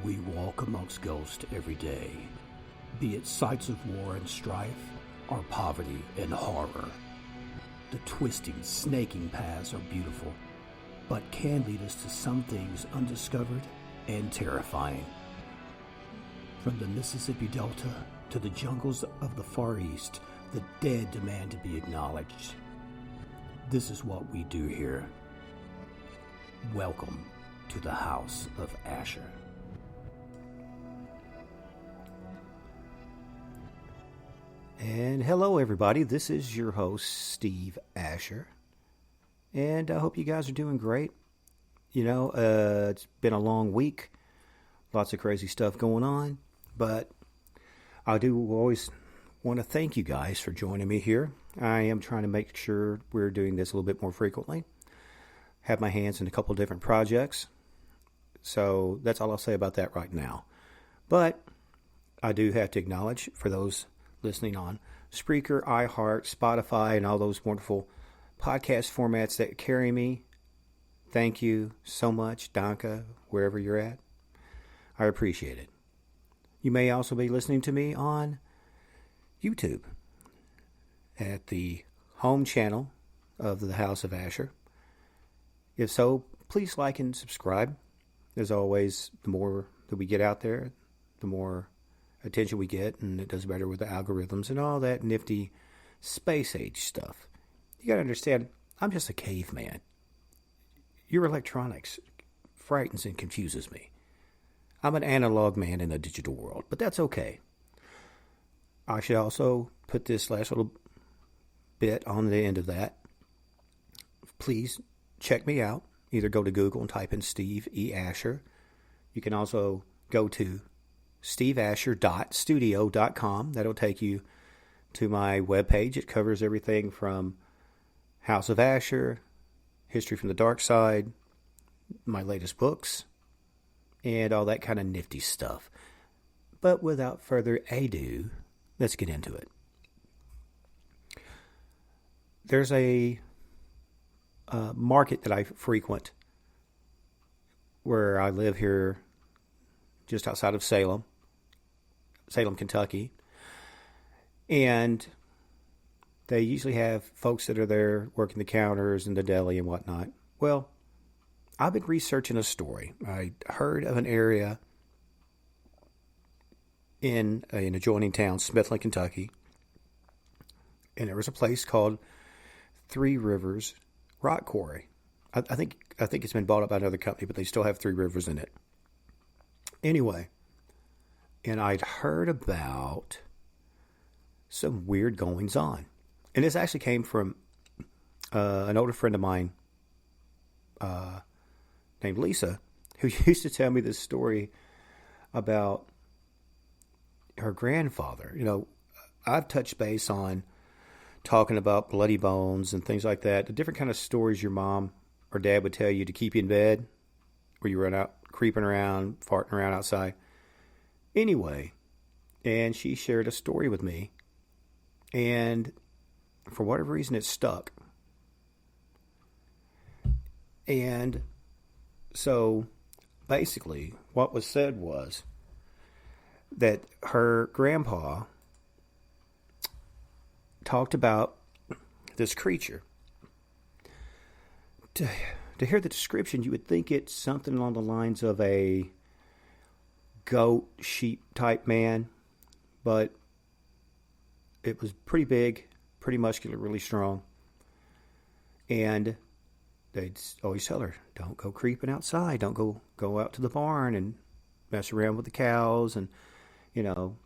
We walk amongst ghosts every day, be it sights of war and strife, or poverty and horror. The twisting, snaking paths are beautiful, but can lead us to some things undiscovered and terrifying. From the Mississippi Delta to the jungles of the Far East, the dead demand to be acknowledged. This is what we do here. Welcome to the House of Asher. And hello, everybody. This is your host, Steve Asher. And I hope you guys are doing great. You know, it's been a long week. Lots of crazy stuff going on. But I do always want to thank you guys for joining me here. I am trying to make sure we're doing this a little bit more frequently. Have my hands in a couple different projects. So that's all I'll say about that right now. But I do have to acknowledge for those listening on Spreaker, iHeart, Spotify, and all those wonderful podcast formats that carry me. Thank you so much, Donka, wherever you're at. I appreciate it. You may also be listening to me on YouTube at the home channel of the House of Asher. If so, please like and subscribe. As always, the more that we get out there, the more attention we get, and it does better with the algorithms and all that nifty space age stuff. You got to understand, I'm just a caveman. Your electronics frightens and confuses me. I'm an analog man in a digital world, but that's okay. I should also put this last little bit on the end of that. Please check me out. Either go to Google and type in Steve E. Asher. You can also go to steveasher.studio.com. That'll take you to my webpage. It covers everything from House of Asher, History from the Dark Side, my latest books, and all that kind of nifty stuff. But without further ado, let's get into it. There's a market that I frequent where I live here just outside of Salem, Kentucky. And they usually have folks that are there working the counters and the deli and whatnot. Well, I've been researching a story. I heard of an area in an adjoining town, Smithland, Kentucky. And there was a place called Three Rivers Rock Quarry. I think it's been bought up by another company, but they still have Three Rivers in it. Anyway, and I'd heard about some weird goings on. And this actually came from an older friend of mine named Lisa, who used to tell me this story about her grandfather. You know, I've touched base on talking about bloody bones and things like that, the different kind of stories your mom or dad would tell you to keep you in bed, where you run out creeping around, farting around outside. Anyway, and she shared a story with me, and for whatever reason it stuck. And so basically what was said was that her grandpa talked about this creature. To hear the description, you would think it's something along the lines of a goat, sheep type man, but it was pretty big, pretty muscular, really strong. And they'd always tell her, don't go creeping outside, don't go out to the barn and mess around with the cows and, you know,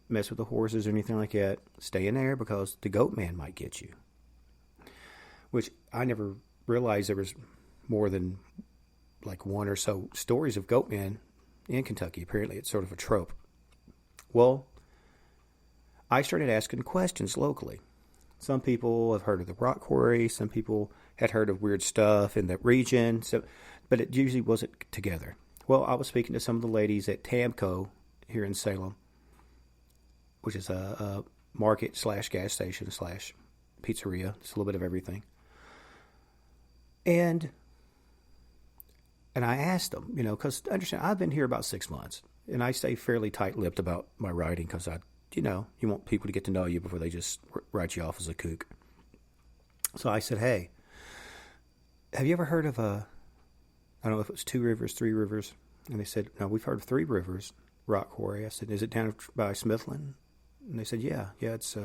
mess with the horses or anything like that. Stay in there because the goat man might get you. Which I never realized there was more than like one or so stories of goat men in Kentucky. Apparently it's sort of a trope. Well, I started asking questions locally. Some people have heard of the rock quarry. Some people had heard of weird stuff in that region. But it usually wasn't together. Well, I was speaking to some of the ladies at Tamco here in Salem, which is a market / gas station / pizzeria. It's a little bit of everything. And And I asked them, because understand, I've been here about 6 months, and I stay fairly tight-lipped about my writing because you want people to get to know you before they just write you off as a kook. So I said, hey, have you ever heard of I don't know if it was 2 rivers, 3 rivers? And they said, no, we've heard of 3 rivers, rock quarry. I said, is it down by Smithland? And they said, yeah, it's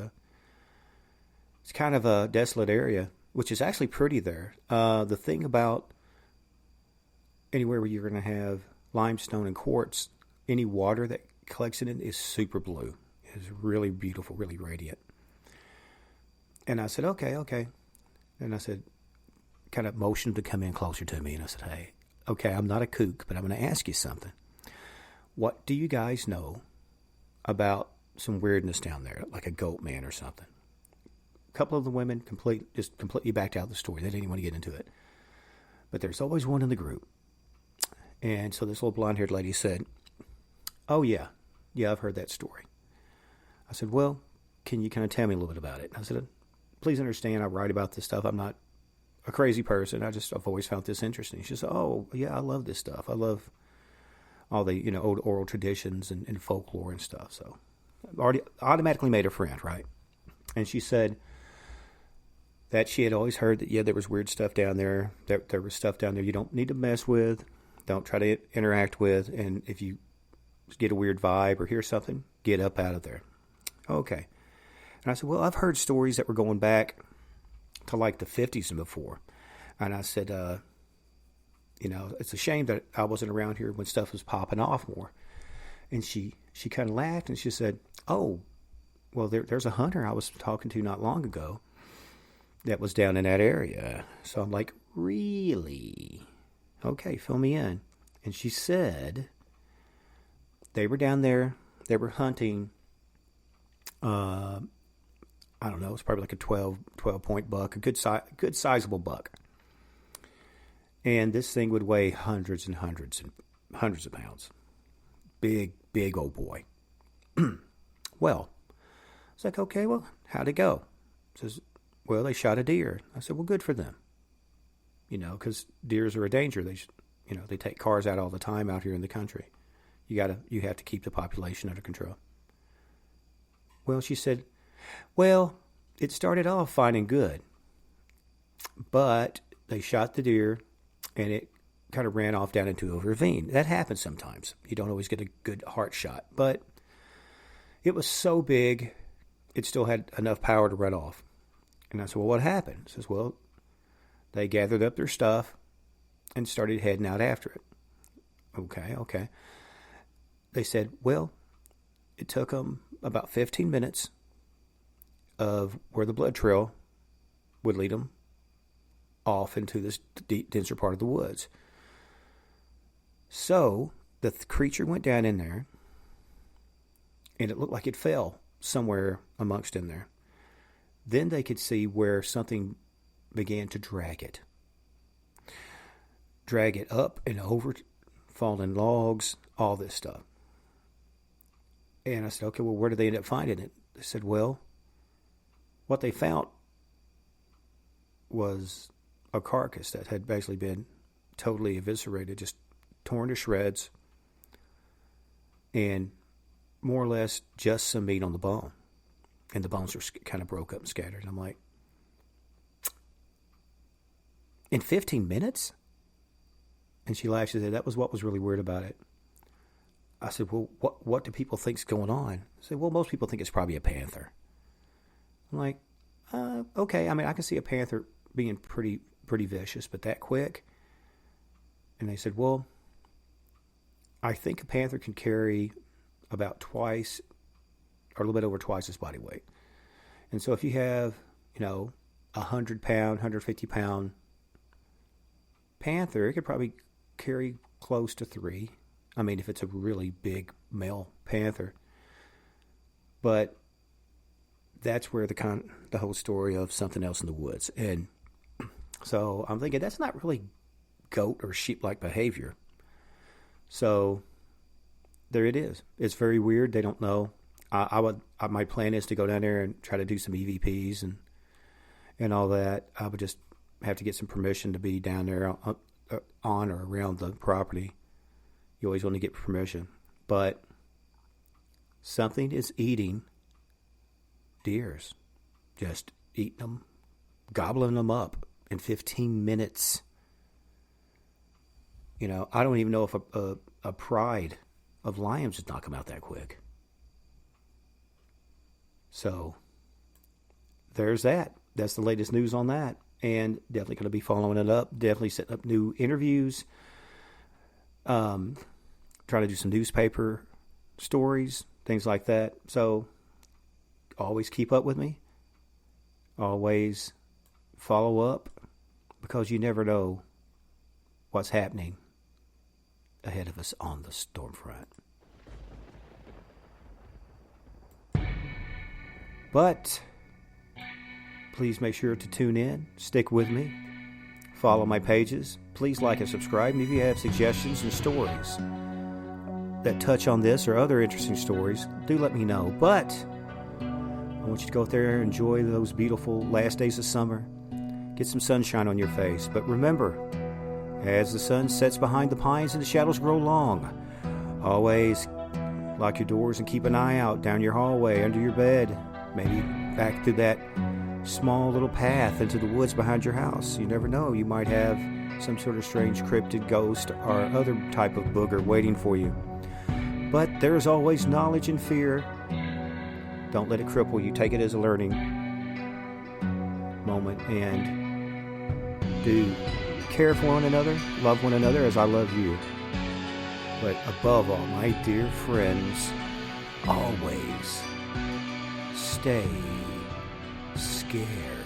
kind of a desolate area, which is actually pretty there. The thing about anywhere where you're going to have limestone and quartz, any water that collects in it is super blue. It's really beautiful, really radiant. And I said, okay. And I said, kind of motioned to come in closer to me. And I said, hey, okay, I'm not a kook, but I'm going to ask you something. What do you guys know about some weirdness down there, like a goat man or something? A couple of the women just completely backed out of the story. They didn't even want to get into it. But there's always one in the group. And so this little blonde-haired lady said, oh, yeah, I've heard that story. I said, well, can you kind of tell me a little bit about it? I said, please understand, I write about this stuff. I'm not a crazy person. I've always found this interesting. She said, oh, yeah, I love this stuff. I love all the, old oral traditions and folklore and stuff. So I already automatically made a friend, right? And she said that she had always heard that, yeah, there was weird stuff down there. There was stuff down there you don't need to mess with. Don't try to interact with, and if you get a weird vibe or hear something, get up out of there. Okay. And I said, well, I've heard stories that were going back to like the 50s and before. And I said, it's a shame that I wasn't around here when stuff was popping off more. And she kind of laughed and she said, oh, well, there's a hunter I was talking to not long ago that was down in that area. So I'm like, really? Okay, fill me in. And she said they were down there. They were hunting, I don't know, it's probably like a 12-point buck, a good sizable buck. And this thing would weigh hundreds and hundreds of pounds. Big old boy. Well, it's like, okay, well, how'd it go? Says, well, they shot a deer. I said, well, good for them. Because deers are a danger. They take cars out all the time out here in the country. You have to keep the population under control. Well, she said, well, it started off fine and good, but they shot the deer and it kind of ran off down into a ravine. That happens sometimes. You don't always get a good heart shot, but it was so big, it still had enough power to run off. And I said, well, what happened? She says, well, they gathered up their stuff and started heading out after it. Okay. They said, well, it took them about 15 minutes of where the blood trail would lead them off into this deep, denser part of the woods. So the creature went down in there, and it looked like it fell somewhere amongst in there. Then they could see where something began to drag it up and over, fallen logs, all this stuff. And I said, okay, well, where did they end up finding it? They said, well, what they found was a carcass that had basically been totally eviscerated, just torn to shreds, and more or less just some meat on the bone. And the bones were kind of broke up and scattered. And I'm like, in 15 minutes? And she laughed. She said, that was what was really weird about it. I said, well, what do people think's going on? I said, well, most people think it's probably a panther. I'm like, okay. I mean, I can see a panther being pretty vicious, but that quick? And they said, well, I think a panther can carry about twice or a little bit over twice its body weight. And so if you have, 100-pound, 150-pound panther, it could probably carry close to 3. I mean, if it's a really big male panther. But that's where the whole story of something else in the woods. And so I'm thinking that's not really goat or sheep-like behavior. So there it is. It's very weird. They don't know. My plan is to go down there and try to do some EVPs and all that. I would just have to get some permission to be down there. on or around the property. You always want to get permission. But something is eating deers. Just eating them, gobbling them up in 15 minutes. You know, I don't even know if a pride of lions would not come out that quick. So, there's that. That's the latest news on that. And definitely going to be following it up. Definitely setting up new interviews. Trying to do some newspaper stories, things like that. So, always keep up with me. Always follow up. Because you never know what's happening ahead of us on the storm front. But please make sure to tune in, stick with me, follow my pages. Please like and subscribe. And if you have suggestions and stories that touch on this or other interesting stories, do let me know. But I want you to go out there and enjoy those beautiful last days of summer. Get some sunshine on your face. But remember, as the sun sets behind the pines and the shadows grow long, always lock your doors and keep an eye out down your hallway, under your bed, maybe back through that small little path into the woods behind your house. You never know. You might have some sort of strange cryptid ghost or other type of booger waiting for you. But there is always knowledge and fear. Don't let it cripple you. Take it as a learning moment and do care for one another, love one another as I love you. But above all, my dear friends, always stay scared.